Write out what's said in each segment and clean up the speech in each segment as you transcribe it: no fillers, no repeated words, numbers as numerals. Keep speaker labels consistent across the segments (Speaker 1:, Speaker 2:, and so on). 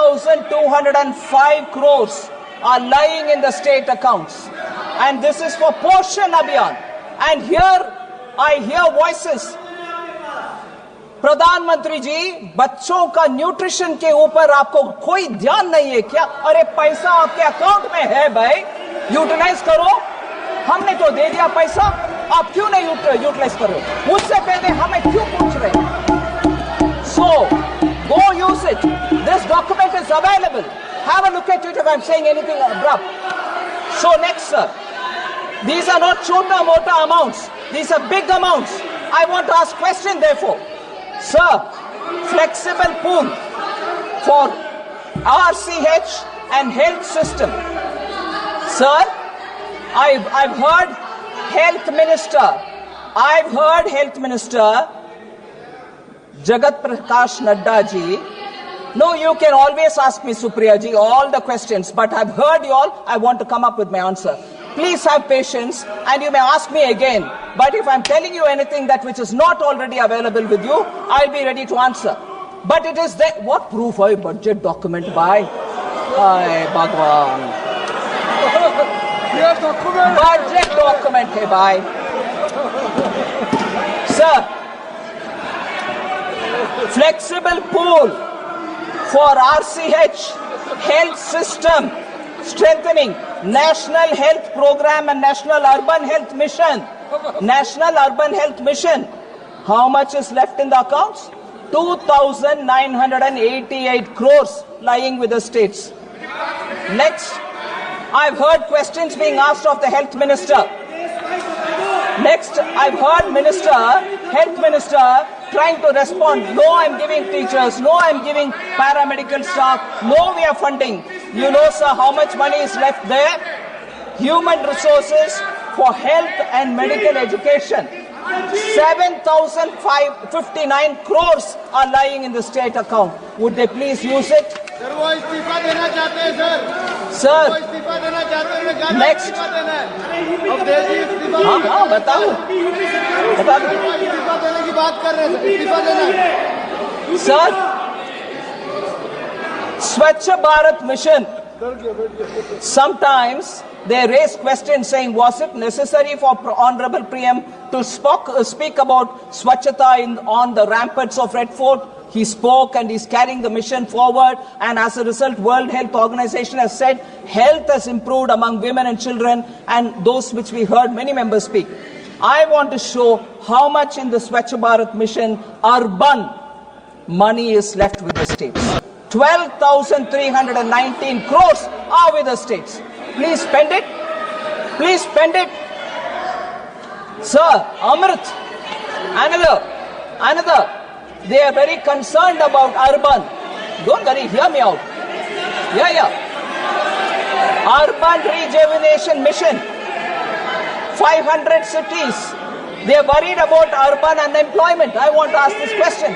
Speaker 1: 1205 crores are lying in the state accounts. And this is for Poshan Abhiyan. And here I hear voices. प्रधानमंत्री जी, बच्चों का nutrition के ऊपर आपको कोई ध्यान नहीं है क्या? अरे पैसा आपके अकाउंट में है भाई, यूटिलाइज करो। हमने तो दे दिया पैसा, आप क्यों नहीं यूटिलाइज करो? मुझसे पहले हमें क्यों पूछ रहे? So, go use it. This document is available. Have a look at it if I'm saying anything abrupt. So next, sir, these are not chota-mota amounts. These are big amounts. I want to ask question therefore. Sir, flexible pool for RCH and health system. Sir, I've heard health minister Jagat Prakash Nadda ji. No, you can always ask me, Supriya ji, all the questions, but I've heard you all. I want to come up with my answer. Please have patience and you may ask me again. But if I'm telling you anything that which is not already available with you, I'll be ready to answer. But it is there. What proof है budget document by? Bhagwan. Budget document है by. Sir, flexible pool for RCH health system strengthening National Health Program and National Urban Health Mission. National Urban Health Mission. How much is left in the accounts? 2,988 crores lying with the states. Next, I've heard questions being asked of the health minister. Next, I've heard health minister trying to respond. No, I'm giving teachers. No, I'm giving paramedical staff. No, we are funding. You know, sir, how much money is left there? Human resources for health and medical education. 7,559 crores are lying in the state account. Would they please use it?
Speaker 2: Sir वो इस्तीफा देना चाहते हैं sir.
Speaker 1: Sir
Speaker 2: वो इस्तीफा देना चाहते हैं।
Speaker 1: नेक्स्ट
Speaker 2: अब दे दी इस्तीफा।
Speaker 1: हाँ बता दो।
Speaker 2: इस्तीफा देने की बात कर रहे हैं। इस्तीफा देना।
Speaker 1: Sir, Swachh Bharat Mission. Sometimes they raise questions saying, was it necessary for Honorable PM to speak about Swachhata on the ramparts of Red Fort? He spoke and he's carrying the mission forward, and as a result, World Health Organization has said health has improved among women and children, and those which we heard many members speak. I want to show how much in the Swachh Bharat Mission urban money is left with the states. 12,319 crores are with the states. Please spend it. Please spend it. Sir, Amrit, another. They are very concerned about urban. Don't worry, hear me out. Yeah. Urban Rejuvenation Mission. 500 cities. They are worried about urban unemployment. I want to ask this question.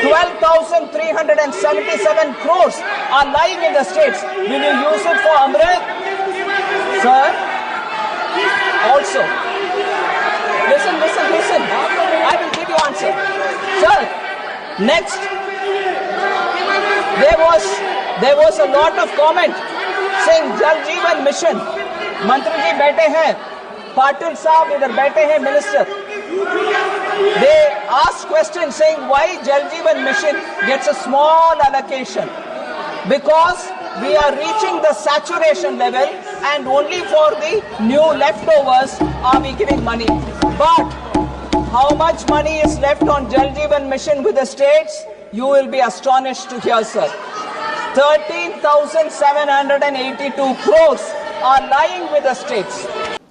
Speaker 1: 12,377 crores are lying in the states. Will you use it for Amrit? Sir? Also. Listen. I will give you answer. Sir, next. There was a lot of comment saying Jal Jeevan Mission. Mantri ji बैठे हैं, Patil साहब इधर बैठे हैं, minister. They asked questions saying why Jal Jeevan Mission gets a small allocation. Because we are reaching the saturation level and only for the new leftovers are we giving money. But how much money is left on Jal Jeevan Mission with the states? You will be astonished to hear, sir. 13,782 crores are lying with the states.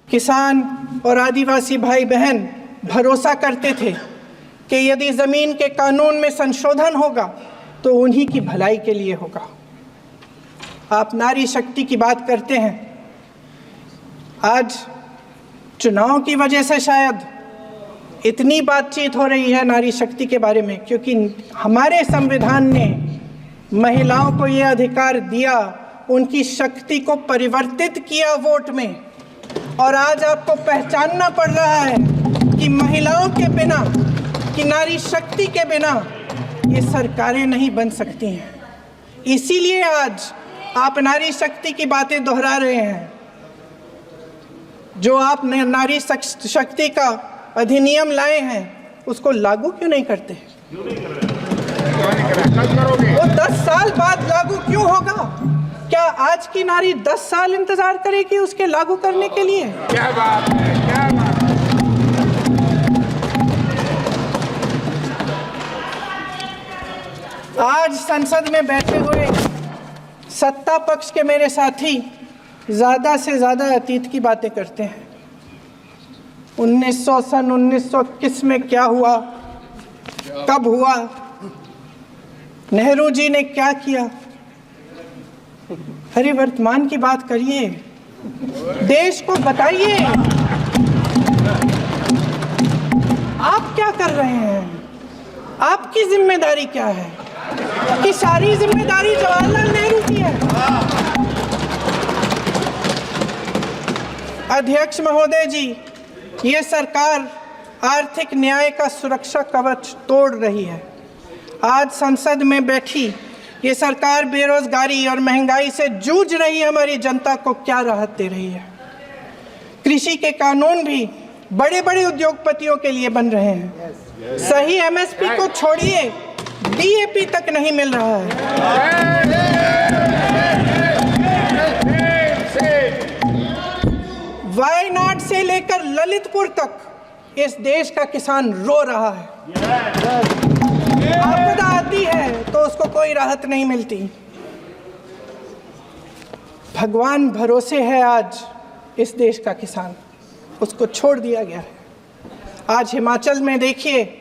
Speaker 3: किसान और आदिवासी भाई बहन भरोसा करते थे कि यदि ज़मीन के कानून में संशोधन होगा तो उन्हीं की भलाई के लिए होगा। आप नारी शक्ति की बात करते हैं। आज चुनाव की वजह से शायद इतनी बातचीत हो रही है नारी शक्ति के बारे में, क्योंकि हमारे संविधान ने महिलाओं को ये अधिकार दिया, उनकी शक्ति को परिवर्तित किया वोट में। और आज आपको पहचानना पड़ रहा है कि महिलाओं के बिना, कि नारी शक्ति के बिना ये सरकारें नहीं बन सकती हैं। इसीलिए आज आप नारी शक्ति की बातें दोहरा रहे हैं। जो आप नारी शक्ति का अधिनियम लाए हैं उसको लागू क्यों नहीं करते? वो 10 साल बाद लागू क्यों होगा? क्या आज की नारी 10 साल इंतजार करेगी उसके लागू करने के लिए?
Speaker 2: क्या बात है, क्या बात है।
Speaker 3: आज संसद में बैठे हुए सत्ता पक्ष के मेरे साथी ज़्यादा से ज़्यादा अतीत की बातें करते हैं। 1921 में क्या हुआ, कब हुआ, नेहरू जी ने क्या किया। अरे वर्तमान की बात करिए, देश को बताइए आप क्या कर रहे हैं, आपकी जिम्मेदारी क्या है? कि सारी जिम्मेदारी जवाहरलाल नेहरू की है। अध्यक्ष महोदय जी, ये सरकार आर्थिक न्याय का सुरक्षा कवच तोड़ रही है। आज संसद में बैठी ये सरकार बेरोजगारी और महंगाई से जूझ रही हमारी जनता को क्या राहत दे रही है? कृषि के कानून भी बड़े बड़े उद्योगपतियों के लिए बन रहे हैं। सही एमएसपी को छोड़िए, डीएपी तक नहीं मिल रहा है। वायनाड से लेकर ललितपुर तक इस देश का किसान रो रहा है। आपदा आती है तो उसको कोई राहत नहीं मिलती। भगवान भरोसे है आज इस देश का किसान, उसको छोड़ दिया गया है। आज हिमाचल में देखिए,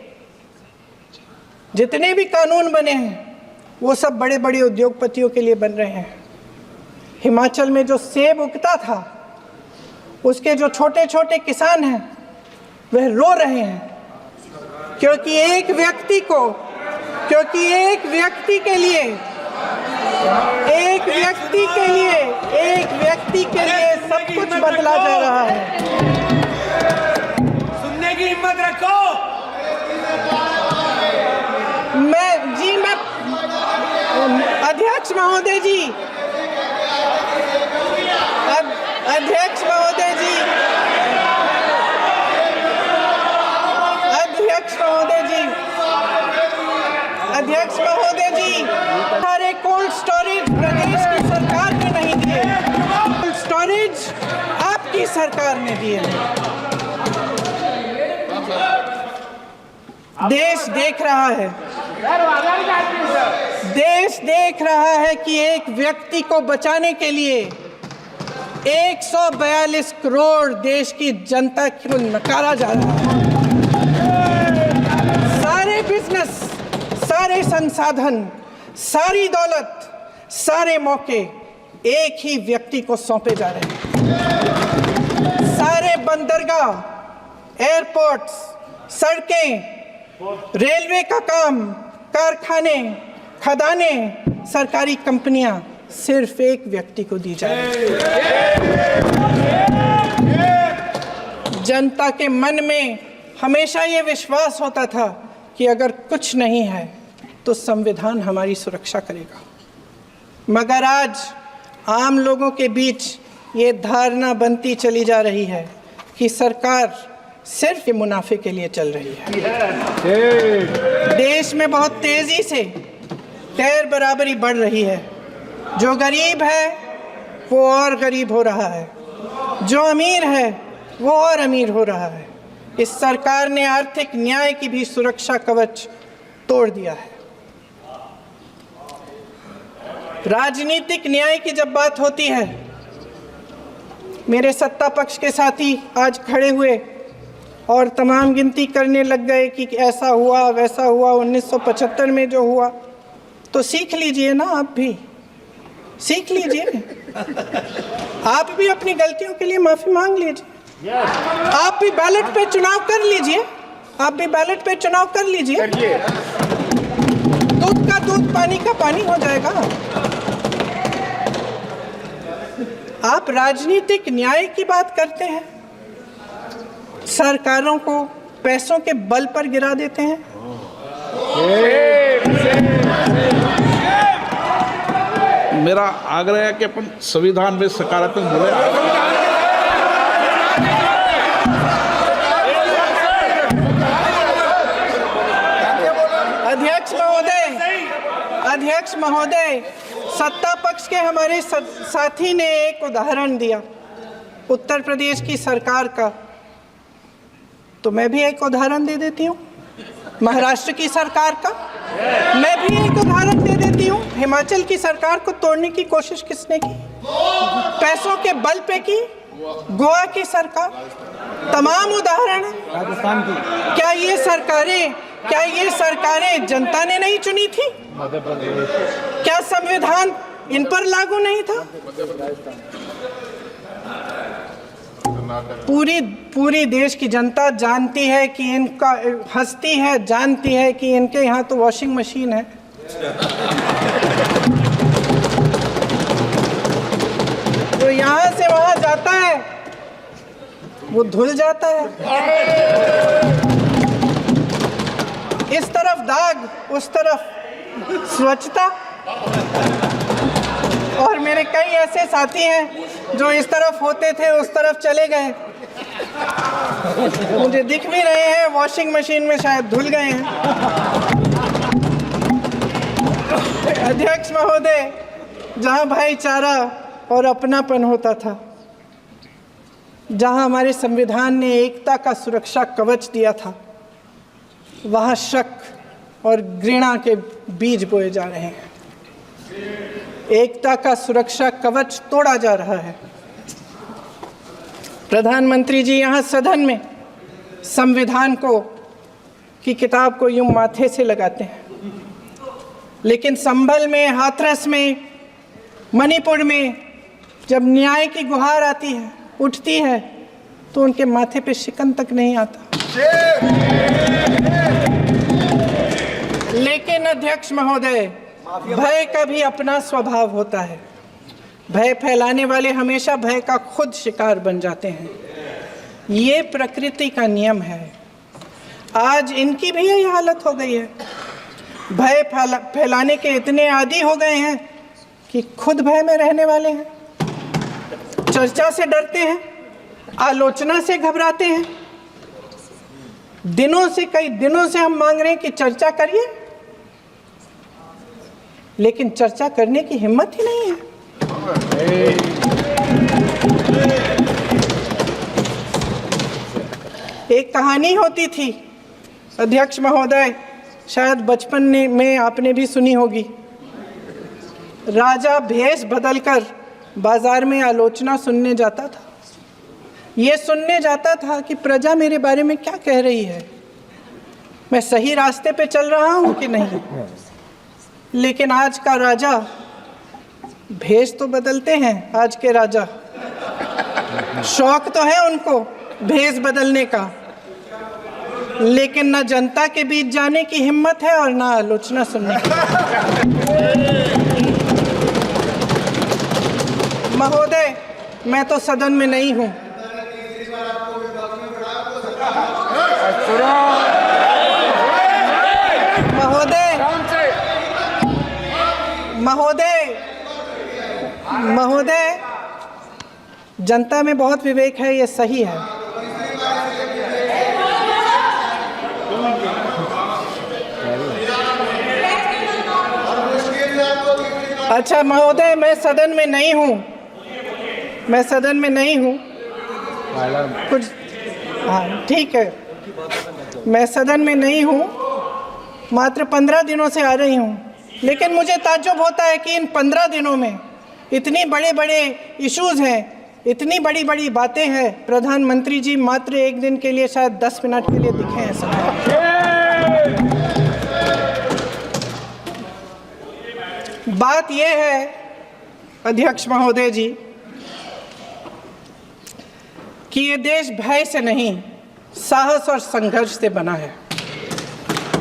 Speaker 3: जितने भी कानून बने हैं वो सब बड़े बड़े उद्योगपतियों के लिए बन रहे हैं। हिमाचल में जो सेब उगता था उसके जो छोटे छोटे किसान हैं वह रो रहे हैं, क्योंकि एक व्यक्ति के लिए सब कुछ बदला जा रहा है।
Speaker 2: सुनने की हिम्मत रखो।
Speaker 3: अध्यक्ष महोदय जी, अध्यक्ष महोदय जी, हमारे कोल्ड स्टोरेज प्रदेश की सरकार ने नहीं दिए, कोल्ड स्टोरेज आपकी सरकार ने दिए हैं। देश देख रहा है कि एक व्यक्ति को बचाने के लिए 142 करोड़ देश की जनता को नकारा जा रहा है। सारे बिजनेस, सारे संसाधन, सारी दौलत, सारे मौके एक ही व्यक्ति को सौंपे जा रहे हैं। सारे बंदरगाह, एयरपोर्ट्स, सड़कें, रेलवे का काम, कारखाने, खदाने, सरकारी कंपनियां सिर्फ एक व्यक्ति को दी जा रही है। जनता के मन में हमेशा ये विश्वास होता था कि अगर कुछ नहीं है तो संविधान हमारी सुरक्षा करेगा, मगर आज आम लोगों के बीच ये धारणा बनती चली जा रही है कि सरकार सिर्फ मुनाफे के लिए चल रही है। देश में बहुत तेजी से गैर बराबरी बढ़ रही है। जो गरीब है वो और गरीब हो रहा है, जो अमीर है वो और अमीर हो रहा है। इस सरकार ने आर्थिक न्याय की भी सुरक्षा कवच तोड़ दिया है। राजनीतिक न्याय की जब बात होती है, मेरे सत्ता पक्ष के साथी आज खड़े हुए और तमाम गिनती करने लग गए कि ऐसा हुआ वैसा हुआ, 1975 में जो हुआ। तो सीख लीजिए ना, आप भी सीख लीजिए, आप भी अपनी गलतियों के लिए माफ़ी मांग लीजिए। आप भी बैलेट पे चुनाव कर लीजिए, दूध का दूध, पानी का पानी हो जाएगा। आप राजनीतिक न्याय की बात करते हैं, सरकारों को पैसों के बल पर गिरा देते हैं।
Speaker 4: मेरा आग्रह है कि अपन संविधान में सकारात्मक बोले।
Speaker 3: अध्यक्ष महोदय, सत्ता पक्ष के हमारे साथी ने एक उदाहरण दिया उत्तर प्रदेश की सरकार का, तो मैं भी एक उदाहरण दे देती हूँ महाराष्ट्र की सरकार का। मैं भी एक उदाहरण दे देती हूँ हिमाचल की सरकार को तोड़ने की कोशिश किसने की, पैसों के बल पे की, गोवा की सरकार। तमाम उदाहरण
Speaker 2: राजस्थान की।
Speaker 3: क्या ये सरकारें जनता ने नहीं चुनी थी? क्या संविधान इन पर लागू नहीं था? पूरी देश की जनता जानती है कि इनका हंसती है, जानती है कि इनके यहाँ तो वॉशिंग मशीन है। तो यहाँ से वहाँ जाता है, वो धुल जाता है। इस तरफ दाग, उस तरफ स्वच्छता। और मेरे कई ऐसे साथी हैं जो इस तरफ होते थे उस तरफ चले गए, मुझे दिख भी रहे हैं, वॉशिंग मशीन में शायद धुल गए हैं। अध्यक्ष महोदय, जहां भाईचारा और अपनापन होता था, जहां हमारे संविधान ने एकता का सुरक्षा कवच दिया था, वहां शक और घृणा के बीज बोए जा रहे हैं। एकता का सुरक्षा कवच तोड़ा जा रहा है। प्रधानमंत्री जी यहाँ सदन में संविधान की किताब को यूं माथे से लगाते हैं, लेकिन संभल में, हाथरस में, मणिपुर में जब न्याय की गुहार आती है, उठती है, तो उनके माथे पे शिकन तक नहीं आता। लेकिन अध्यक्ष महोदय, भय का भी अपना स्वभाव होता है। भय फैलाने वाले हमेशा भय का खुद शिकार बन जाते हैं। ये प्रकृति का नियम है। आज इनकी भी यही हालत हो गई है। भय फैलाने के इतने आदी हो गए हैं कि खुद भय में रहने वाले हैं, चर्चा से डरते हैं, आलोचना से घबराते हैं। कई दिनों से हम मांग रहे हैं कि चर्चा करिए, लेकिन चर्चा करने की हिम्मत ही नहीं है। एक कहानी होती थी अध्यक्ष महोदय, शायद बचपन में आपने भी सुनी होगी। राजा भेष बदलकर बाजार में आलोचना सुनने जाता था। ये सुनने जाता था कि प्रजा मेरे बारे में क्या कह रही है, मैं सही रास्ते पे चल रहा हूँ कि नहीं। लेकिन आज का राजा, भेष तो बदलते हैं आज के राजा, शौक तो है उनको भेष बदलने का, लेकिन न जनता के बीच जाने की हिम्मत है और न आलोचना सुनने की। महोदय, मैं तो सदन में नहीं हूँ। महोदय, जनता में बहुत विवेक है, ये सही है। अच्छा महोदय, मैं सदन में नहीं हूँ, कुछ, हाँ ठीक है, मैं सदन में नहीं हूँ, मात्र 15 दिनों से आ रही हूँ। लेकिन मुझे ताज्जुब होता है कि इन 15 दिनों में इतनी बड़े इश्यूज हैं, इतनी बड़ी बातें हैं, प्रधानमंत्री जी मात्र एक दिन के लिए, शायद 10 मिनट के लिए दिखे हैं सब। बात यह है अध्यक्ष महोदय जी कि ये देश भय से नहीं, साहस और संघर्ष से बना है।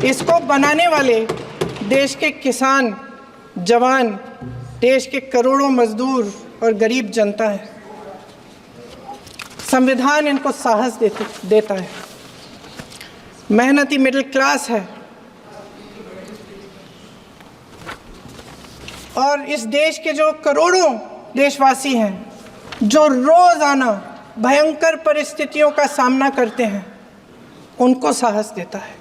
Speaker 3: इसको बनाने वाले देश के किसान, जवान, देश के करोड़ों मजदूर और गरीब जनता है। संविधान इनको साहस देता है। मेहनती मिडिल क्लास है। और इस देश के जो करोड़ों देशवासी हैं जो रोज़ाना भयंकर परिस्थितियों का सामना करते हैं, उनको साहस देता है।